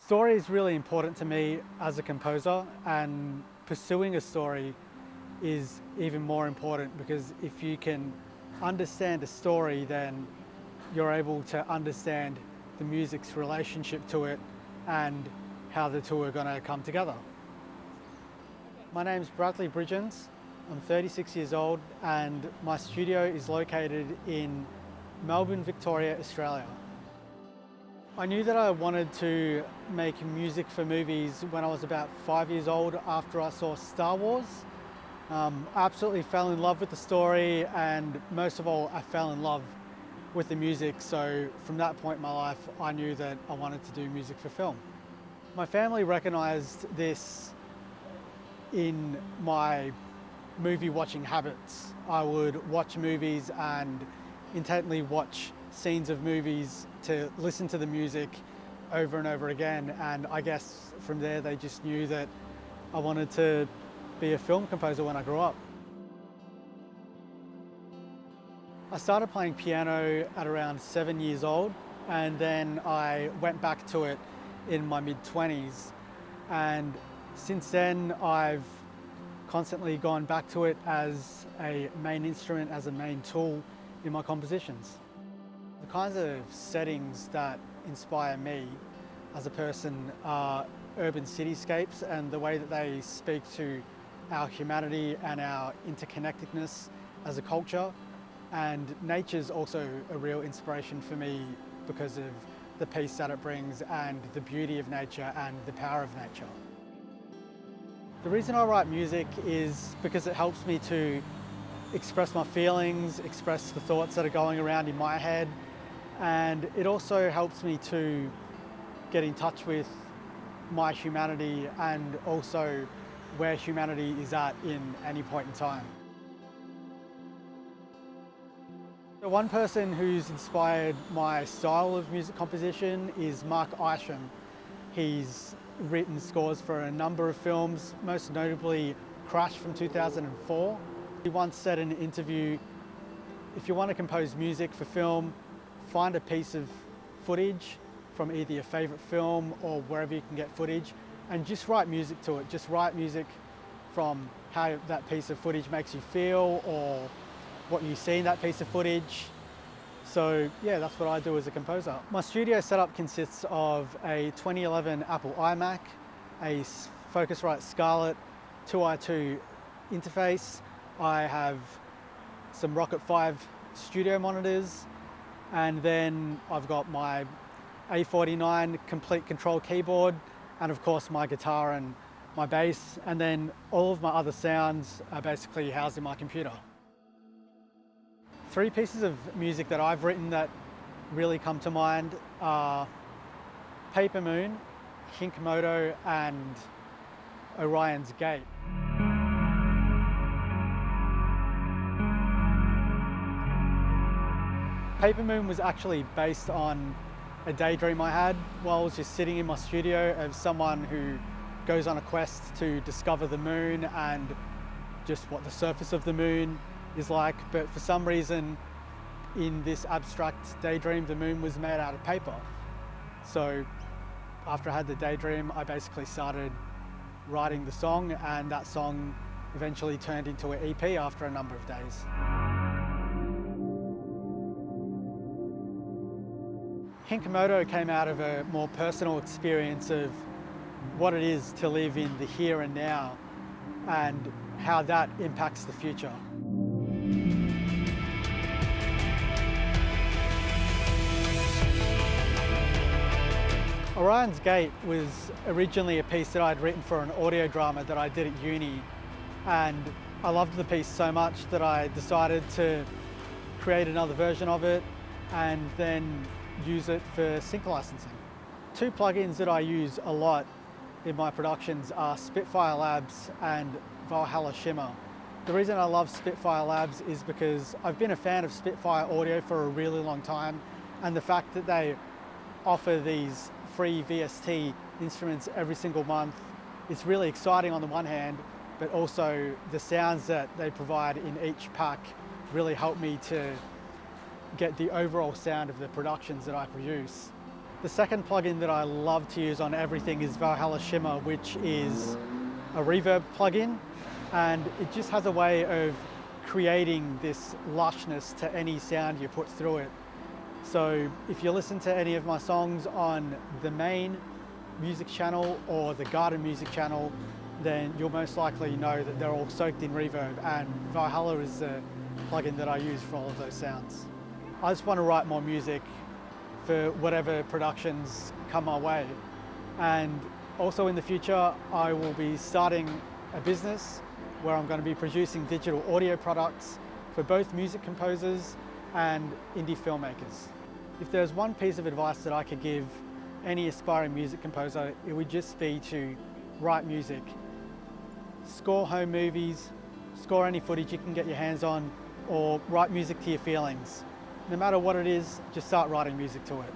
Story is really important to me as a composer, and pursuing a story is even more important because if you can understand a story, then you're able to understand the music's relationship to it and how the two are going to come together. My name's Bridgens. I'm 36 years old and my studio is located in Melbourne, Victoria, Australia. I knew that I wanted to make music for movies when I was about 5 years old after I saw Star Wars. I absolutely fell in love with the story, and most of all I fell in love with the music, so from that point in my life I knew that I wanted to do music for film. My family recognised this in my movie watching habits. I would watch movies and intently watch scenes of movies to listen to the music over and over again, and I guess from there they just knew that I wanted to be a film composer when I grew up. I started playing piano at around 7 years old, and then I went back to it in my mid-20s, and since then I've constantly gone back to it as a main instrument, as a main tool in my compositions. The kinds of settings that inspire me as a person are urban cityscapes and the way that they speak to our humanity and our interconnectedness as a culture. And nature's also a real inspiration for me because of the peace that it brings and the beauty of nature and the power of nature. The reason I write music is because it helps me to express my feelings, express the thoughts that are going around in my head, and it also helps me to get in touch with my humanity and also where humanity is at in any point in time. The one person who's inspired my style of music composition is Mark Isham. He's written scores for a number of films, most notably Crash from 2004. He once said in an interview, if you want to compose music for film, find a piece of footage from either your favourite film or wherever you can get footage and just write music to it. Just write music from how that piece of footage makes you feel or what you see in that piece of footage. So yeah, that's what I do as a composer. My studio setup consists of a 2011 Apple iMac, a Focusrite Scarlett 2i2 interface. I have some Rocket 5 studio monitors, and then I've got my A49 complete control keyboard, and of course my guitar and my bass, and then all of my other sounds are basically housed in my computer. Three pieces of music that I've written that really come to mind are Paper Moon, Hinkmoto, and Orion's Gate. Paper Moon was actually based on a daydream I had while I was just sitting in my studio of someone who goes on a quest to discover the moon and just what the surface of the moon is like, but for some reason in this abstract daydream the moon was made out of paper. So after I had the daydream I basically started writing the song, and that song eventually turned into an EP after a number of days. Hinkmoto came out of a more personal experience of what it is to live in the here and now and how that impacts the future. Orion's Gate was originally a piece that I'd written for an audio drama that I did at uni, and I loved the piece so much that I decided to create another version of it and then use it for sync licensing. Two plugins that I use a lot in my productions are Spitfire Labs and Valhalla Shimmer. The reason I love Spitfire Labs is because I've been a fan of Spitfire audio for a really long time, and the fact that they offer these free VST instruments every single month is really exciting on the one hand, but also the sounds that they provide in each pack really help me to get the overall sound of the productions that I produce. The second plugin that I love to use on everything is Valhalla Shimmer, which is a reverb plugin, and it just has a way of creating this lushness to any sound you put through it. So if you listen to any of my songs on the main music channel or the garden music channel, then you'll most likely know that they're all soaked in reverb, and Valhalla is the plugin that I use for all of those sounds. I just want to write more music for whatever productions come my way. And also in the future, I will be starting a business where I'm going to be producing digital audio products for both music composers and indie filmmakers. If there's one piece of advice that I could give any aspiring music composer, it would just be to write music. Score home movies, score any footage you can get your hands on, or write music to your feelings. No matter what it is, just start writing music to it.